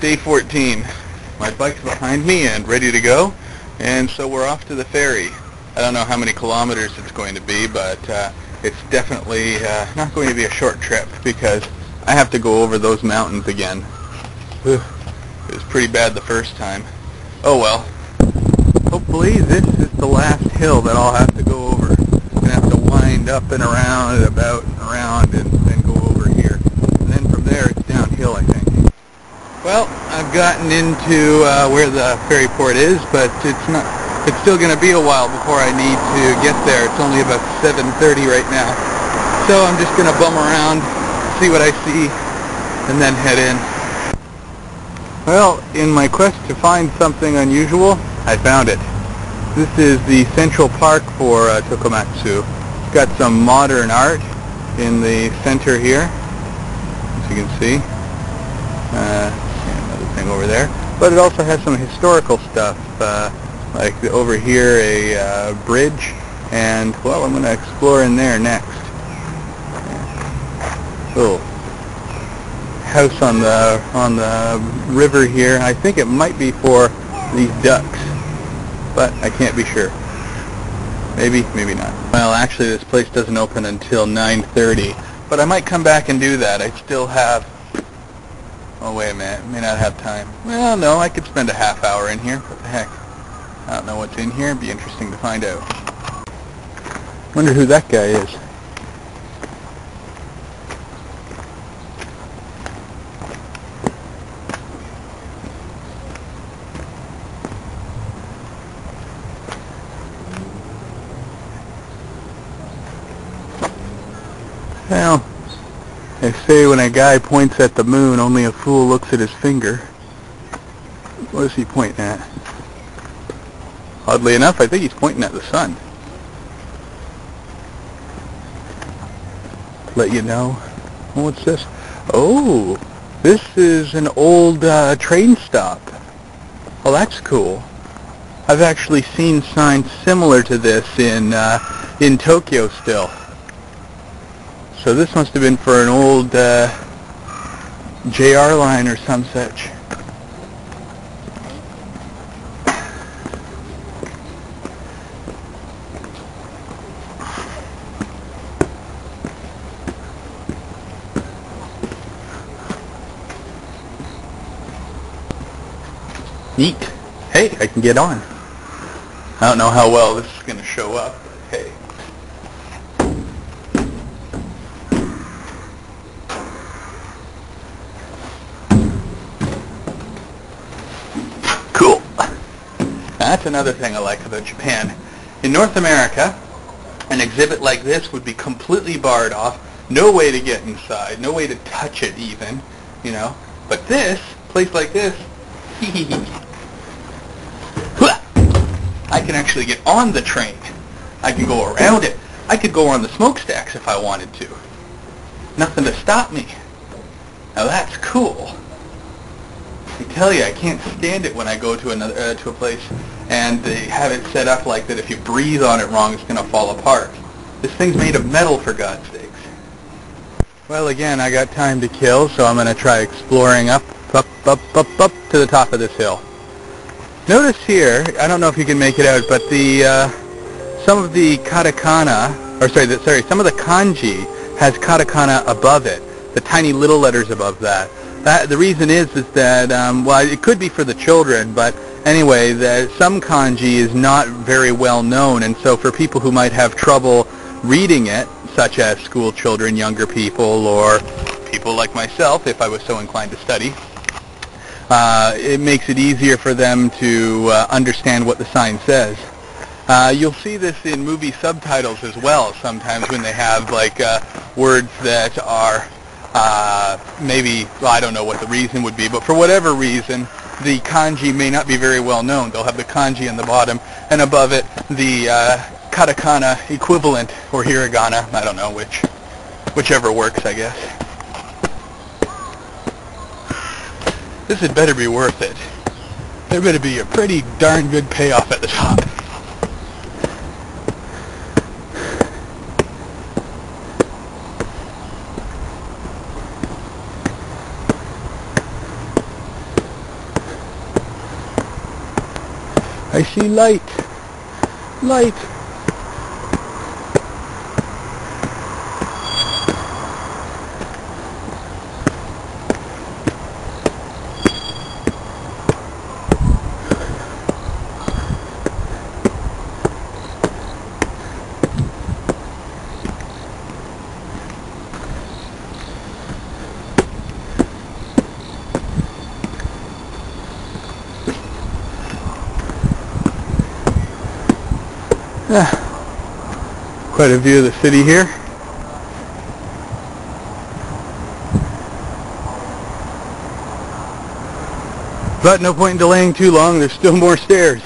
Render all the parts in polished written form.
day 14. My bike's behind me and ready to go, and so we're off to the ferry. I don't know how many kilometers it's going to be, but it's definitely not going to be a short trip because I have to go over those mountains again. Whew. It was pretty bad the first time. Oh well. Hopefully this is the last hill that I'll have to go over. I'm going to have to wind up and around and about and around and then go over here. And then from there it's downhill, I think. Well, I've gotten into where the ferry port is, but it's still going to be a while before I need to get there. It's only about 7:30 right now. So I'm just going to bum around, see what I see, and then head in. Well, in my quest to find something unusual, I found it. This is the central park for Tokushima. It's got some modern art in the center here, as you can see. Another thing over there. But it also has some historical stuff, like over here a bridge, and well, I'm going to explore in there next. Little house on the river here. I think it might be for these ducks, but I can't be sure. Maybe, maybe not. Well, actually this place doesn't open until 9:30, but I might come back and do that. I still have... Oh, wait a minute. May not have time. Well, no, I could spend a half hour in here. What the heck? I don't know what's in here. It'd be interesting to find out. Wonder who that guy is. Well, they say when a guy points at the moon, only a fool looks at his finger. What is he pointing at? Oddly enough, I think he's pointing at the sun. Let you know. What's this? Oh, this is an old train stop. Oh, that's cool. I've actually seen signs similar to this in Tokyo still. So this must have been for an old JR line or some such. Neat. Hey, I can get on. I don't know how well this is going to show up, but hey. Cool. That's another thing I like about Japan. In North America, an exhibit like this would be completely barred off. No way to get inside. No way to touch it even, you know. But this, place like this, I can actually get on the train. I can go around it. I could go on the smokestacks if I wanted to. Nothing to stop me. Now that's cool. I tell you, I can't stand it when I go to another to a place and they have it set up like that if you breathe on it wrong, it's going to fall apart. This thing's made of metal, for God's sakes. Well, again, I got time to kill, so I'm going to try exploring up to the top of this hill. Notice here, I don't know if you can make it out, but some of the katakana, or some of the kanji has katakana above it, the tiny little letters above that. The reason is that, well, it could be for the children, but anyway, some kanji is not very well known, and so for people who might have trouble reading it, such as school children, younger people, or people like myself, if I was so inclined to study, it makes it easier for them to understand what the sign says. You'll see this in movie subtitles as well, sometimes when they have like words that are maybe, well, I don't know what the reason would be, but for whatever reason, the kanji may not be very well known. They'll have the kanji on the bottom, and above it, the katakana equivalent, or hiragana, I don't know whichever works, I guess. This had better be worth it. There better be a pretty darn good payoff at the top. I see light. Light. Quite a view of the city here. But no point in delaying too long, there's still more stairs.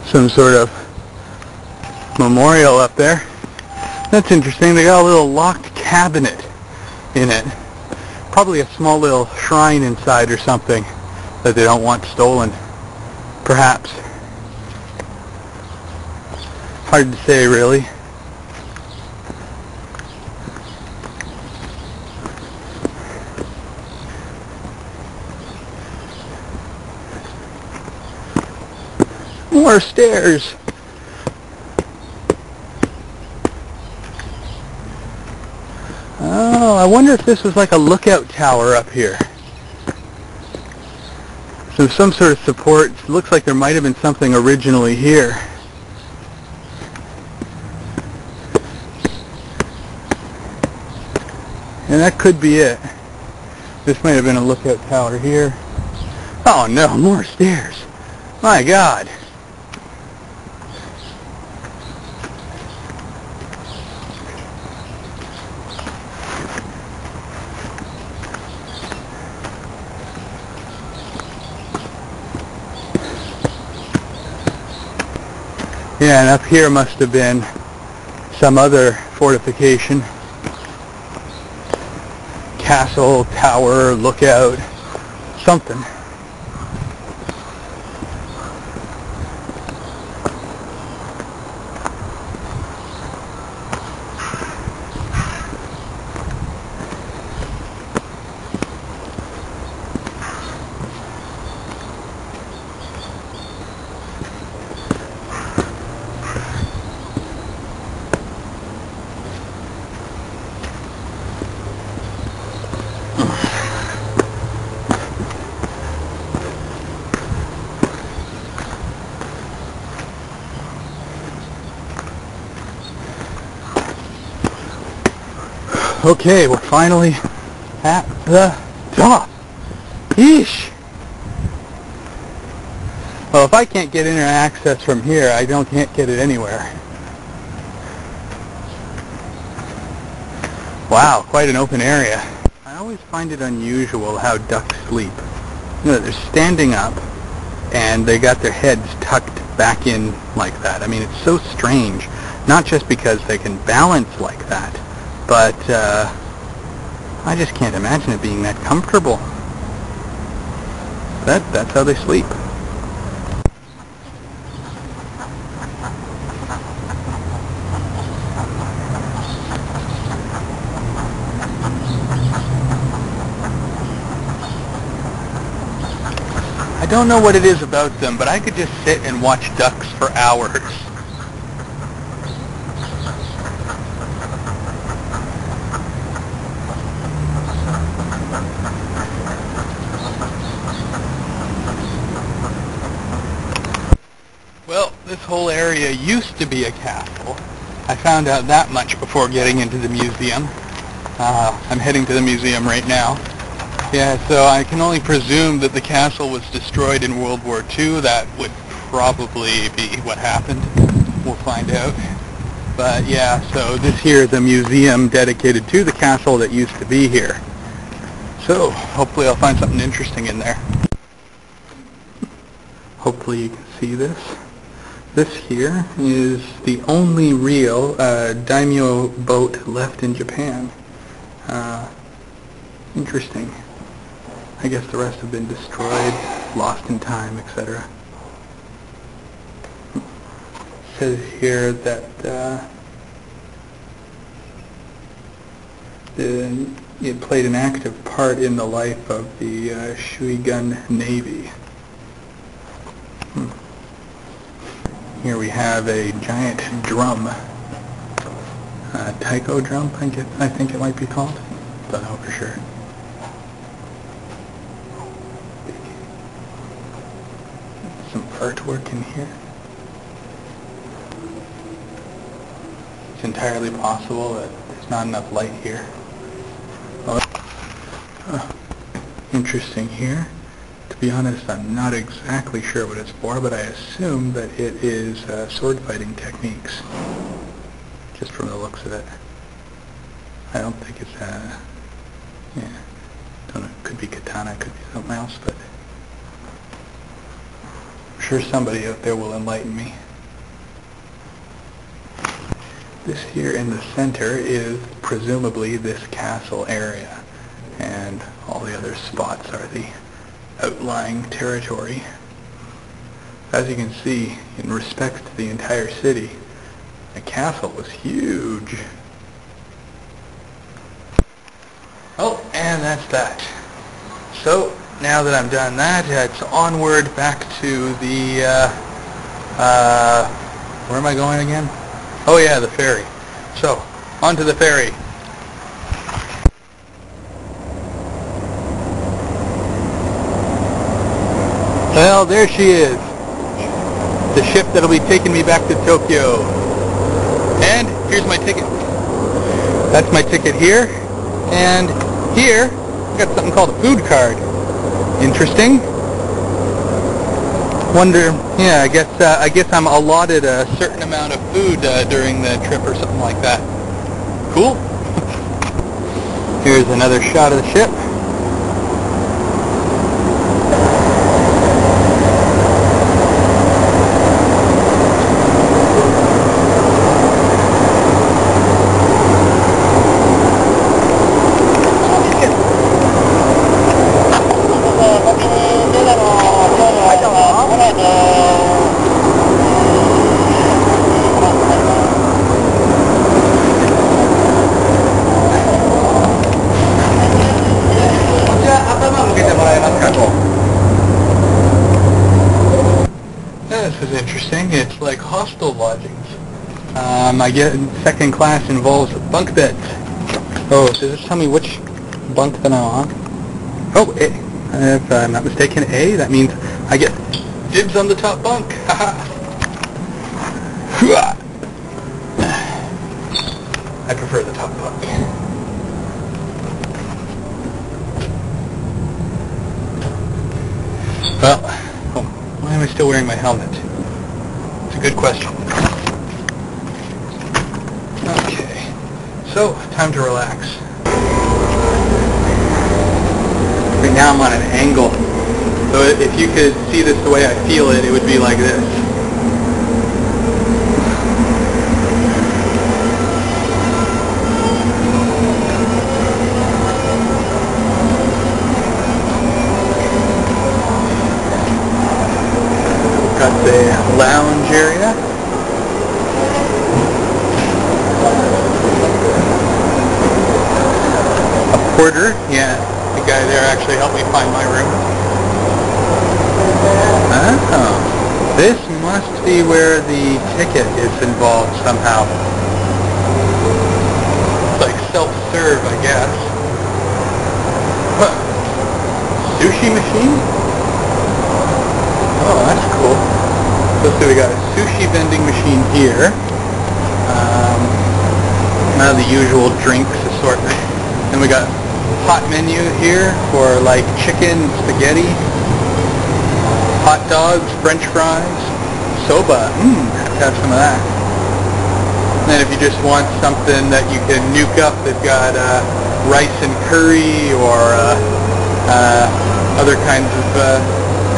Some sort of memorial up there. That's interesting. They got a little locked cabinet in it. Probably a small little shrine inside or something that they don't want stolen. Perhaps. Hard to say, really. More stairs. Oh, I wonder if this was like a lookout tower up here. So some sort of support. It looks like there might have been something originally here. And that could be it. This might have been a lookout tower here. Oh no, more stairs. My God. Yeah, and up here must have been some other fortification. Castle, tower, lookout, something. Okay, we're finally at the top. Yeesh! Well, if I can't get internet access from here, I can't get it anywhere. Wow, quite an open area. I always find it unusual how ducks sleep. You know, they're standing up and they got their heads tucked back in like that. I mean, it's so strange. Not just because they can balance like that, but I just can't imagine it being that comfortable. That's how they sleep. I don't know what it is about them, but I could just sit and watch ducks for hours. Well, this whole area used to be a castle. I found out that much before getting into the museum. I'm heading to the museum right now. Yeah, so I can only presume that the castle was destroyed in World War II. That would probably be what happened. We'll find out. But yeah, so this here is a museum dedicated to the castle that used to be here. So hopefully I'll find something interesting in there. Hopefully you can see this. This here is the only real daimyo boat left in Japan. Interesting. I guess the rest have been destroyed, lost in time, etc. It says here that it played an active part in the life of the Shuigun Navy. Here we have a giant drum, taiko drum, I think it might be called. Don't know for sure. Some artwork in here. It's entirely possible that there's not enough light here. Interesting here. To be honest, I'm not exactly sure what it's for, but I assume that it is sword fighting techniques, just from the looks of it. I don't think it's don't know, it could be katana, it could be something else, but I'm sure somebody out there will enlighten me. This here in the center is presumably this castle area, and all the other spots are the outlying territory. As you can see, in respect to the entire city, the castle was huge. Oh, and that's that. So, now that I'm done that, it's onward back to the, where am I going again? Oh yeah, the ferry. So, onto the ferry. Well, there she is. The ship that'll be taking me back to Tokyo. And here's my ticket. That's my ticket here. And here, I got something called a food card. Interesting. Wonder, yeah, I guess I'm allotted a certain amount of food during the trip or something like that. Cool. Here's another shot of the ship. This is interesting. It's like hostel lodgings. I guess second class involves bunk beds. Oh, does this tell me which bunk that I'm on? Oh, A. If I'm not mistaken, A. That means I get dibs on the top bunk. I prefer the top bunk. Well, why am I still wearing my helmet? It's a good question. Okay, so time to relax. Right now I'm on an angle, so if you could see this the way I feel it, it would be like this. Got the lounge area. A porter, yeah, the guy there actually helped me find my room. Oh, this must be where the ticket is involved somehow. It's like self-serve, I guess. Huh. Sushi machine? Oh, that's cool. So we got a sushi vending machine here. None of the usual drinks assortment. Then we got hot menu here for like chicken, spaghetti, hot dogs, french fries, soba. Have to have some of that. And then if you just want something that you can nuke up, they've got rice and curry or other kinds of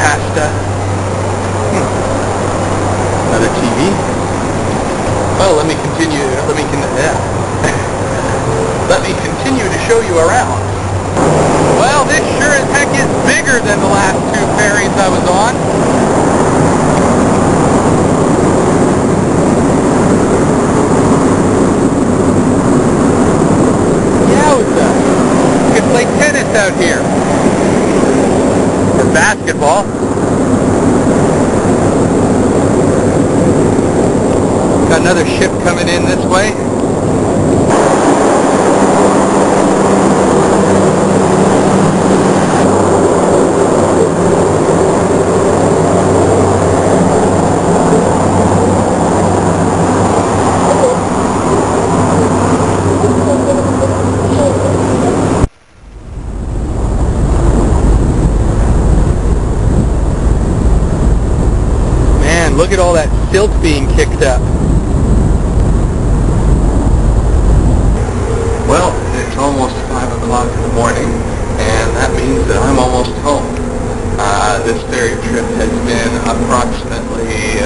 pasta. Another TV. Well, let me continue. Let me continue to show you around. Well, this sure as heck is bigger than the last two ferries I was on. Yowza! You can play tennis out here. Or basketball. Got another ship coming in this way. Man, look at all that silt being kicked up. Well, it's almost 5 o'clock in the morning, and that means that I'm almost home. This ferry trip has been approximately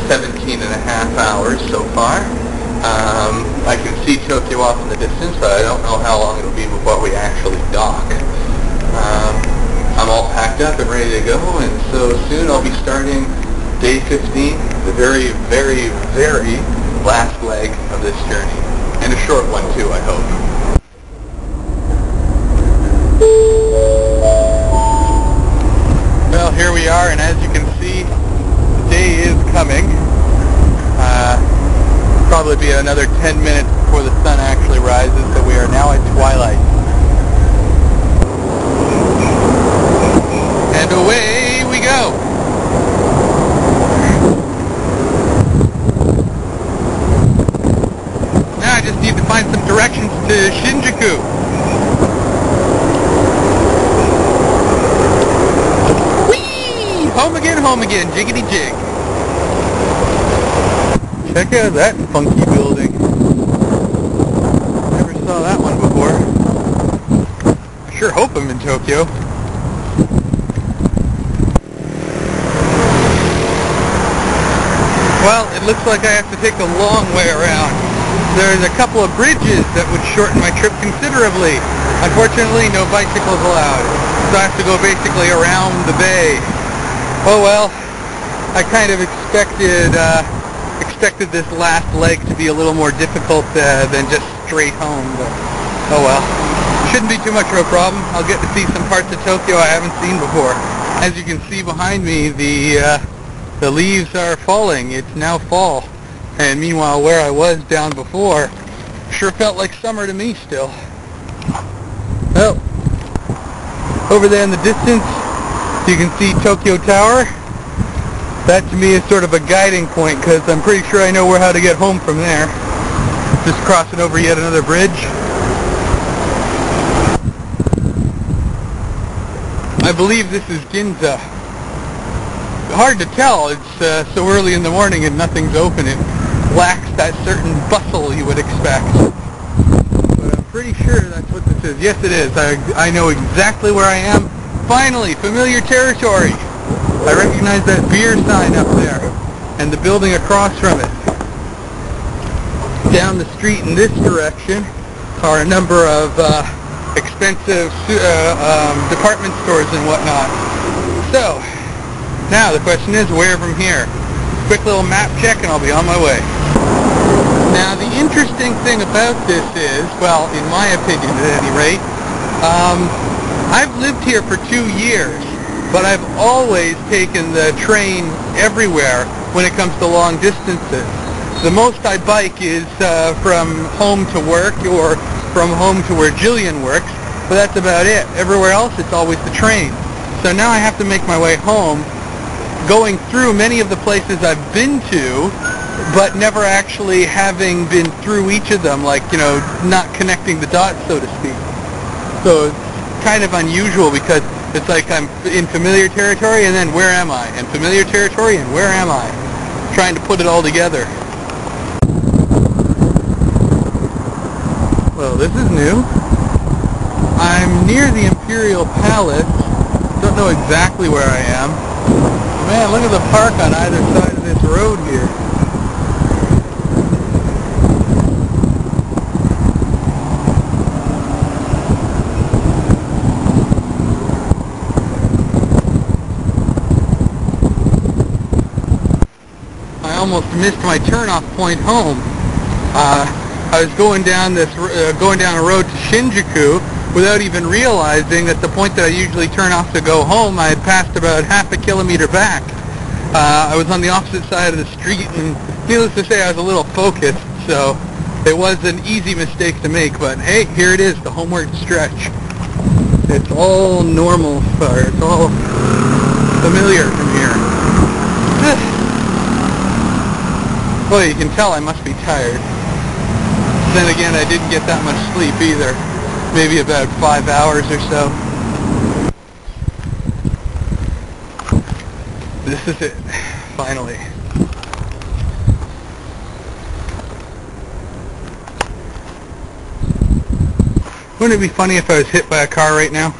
17 and a half hours so far. I can see Tokyo off in the distance, but I don't know how long it'll be before we actually dock. I'm all packed up and ready to go, and so soon I'll be starting day 15, the very, very, very last leg of this journey. And a short one too, I hope. Well, here we are, and as you can see, the day is coming. Probably be another 10 minutes before the sun actually rises, so we are now at twilight. And away we go! I just need to find some directions to Shinjuku. Whee! Home again, jiggity jig. Check out that funky building. Never saw that one before. I sure hope I'm in Tokyo. Well, it looks like I have to take a long way around. There's a couple of bridges that would shorten my trip considerably. Unfortunately, no bicycles allowed, so I have to go basically around the bay. Oh well, I kind of expected this last leg to be a little more difficult than just straight home, but oh well. Shouldn't be too much of a problem. I'll get to see some parts of Tokyo I haven't seen before. As you can see behind me, the leaves are falling. It's now fall. And meanwhile, where I was down before, sure felt like summer to me still. Well, over there in the distance, you can see Tokyo Tower. That to me is sort of a guiding point, because I'm pretty sure I know how to get home from there. Just crossing over yet another bridge. I believe this is Ginza. Hard to tell. It's so early in the morning and nothing's open. It lacks that certain bustle you would expect. But I'm pretty sure that's what this is. Yes, it is. I know exactly where I am. Finally, familiar territory. I recognize that beer sign up there and the building across from it. Down the street in this direction are a number of expensive department stores and whatnot. So, now the question is, where from here? Quick little map check and I'll be on my way. Now the interesting thing about this is, well, in my opinion at any rate, I've lived here for 2 years, but I've always taken the train everywhere when it comes to long distances. The most I bike is from home to work or from home to where Jillian works, but that's about it. Everywhere else it's always the train. So now I have to make my way home, going through many of the places I've been to, but never actually having been through each of them, like, you know, not connecting the dots, so to speak. So it's kind of unusual because it's like I'm in familiar territory and then where am I? And familiar territory and where am I? Trying to put it all together. Well, this is new. I'm near the Imperial Palace. Don't know exactly where I am. Man, look at the park on either side of this road here. almost missed my turnoff point home. I was going down a road to Shinjuku without even realizing that the point that I usually turn off to go home, I had passed about half a kilometer back. I was on the opposite side of the street, and needless to say, I was a little focused, so it was an easy mistake to make, but hey, here it is, the homeward stretch. It's all normal, or it's all familiar from here. Well, you can tell I must be tired. Then again, I didn't get that much sleep either. Maybe about 5 hours or so. This is it, finally. Wouldn't it be funny if I was hit by a car right now?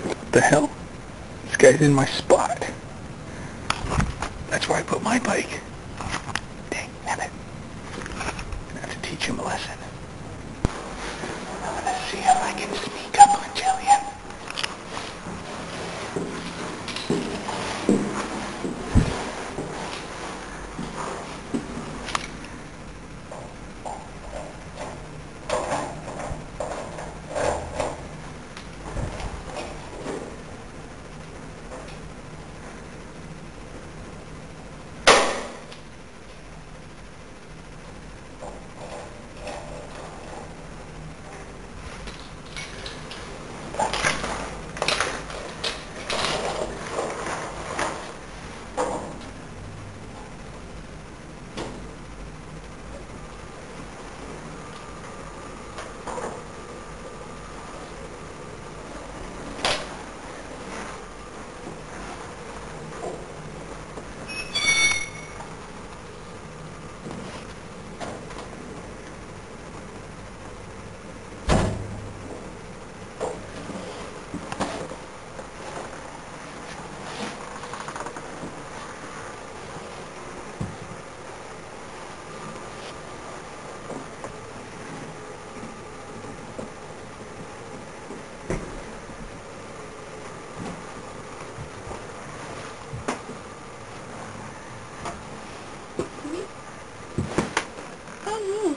What the hell? This guy's in my spot. That's where I put my bike. Dang, damn it. I'm gonna have to teach him a lesson. I'm gonna see if I can sneak up on Jillian.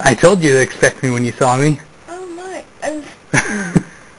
I told you to expect me when you saw me.